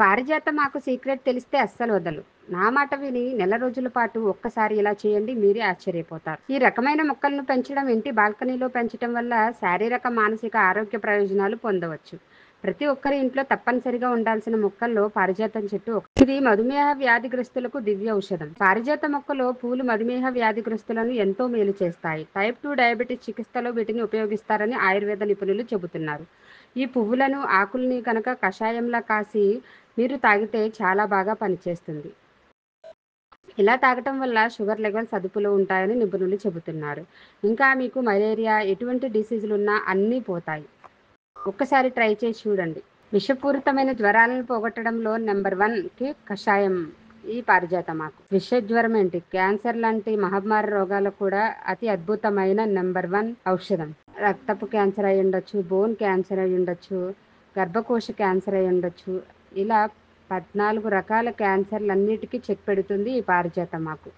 పారిజాతం ఆకు సీక్రెట్ తెలిస్తే అస్సలు వదలు. నా మాట విని నెల రోజుల పాటు ఒక్కసారి ఇలా చేయండి, మీరే ఆశ్చర్యపోతారు. ఈ రకమైన మొక్కలను పెంచడం ఇంటి బాల్కనీలో పెంచడం వల్ల శారీరక, మానసిక ఆరోగ్య ప్రయోజనాలు పొందవచ్చు. ప్రతి ఒక్కరి ఇంట్లో తప్పనిసరిగా ఉండాల్సిన మొక్కల్లో పారిజాతం చెట్టు ఒకటి. ఇది మధుమేహ వ్యాధిగ్రస్తులకు దివ్య ఔషధం. పారిజాత మొక్కలో పూలు మధుమేహ వ్యాధిగ్రస్తులను ఎంతో మేలు చేస్తాయి. టైప్ 2 డయాబెటిస్ చికిత్సలో వీటిని ఉపయోగిస్తారని ఆయుర్వేద నిపుణులు చెబుతున్నారు. ఈ పువ్వులను, ఆకుల్ని కనుక కషాయంలా కాసి మీరు తాగితే చాలా బాగా పనిచేస్తుంది. ఇలా తాగటం వల్ల షుగర్ లెవెల్స్ అదుపులో ఉంటాయని నిపుణులు చెబుతున్నారు. ఇంకా మీకు మలేరియా, ఎటువంటి డిసీజులున్నా అన్నీ పోతాయి. ఒక్కసారి ట్రై చేసి చూడండి. విషపూరితమైన జ్వరాలను పోగొట్టడంలో నెంబర్ 1కి కషాయం ఈ పారిజాతమాకు. విష జ్వరం ఏంటి, క్యాన్సర్ లాంటి మహమ్మారి రోగాలకు కూడా అతి అద్భుతమైన నెంబర్ 1 ఔషధం. రక్తపు క్యాన్సర్ అయి ఉండొచ్చు, బోన్ క్యాన్సర్ అయి ఉండొచ్చు, గర్భకోశ క్యాన్సర్ అయి ఉండొచ్చు. ఇలా 14 రకాల క్యాన్సర్లన్నిటికీ చెక్ పెడుతుంది ఈ పారిజాతమాకు.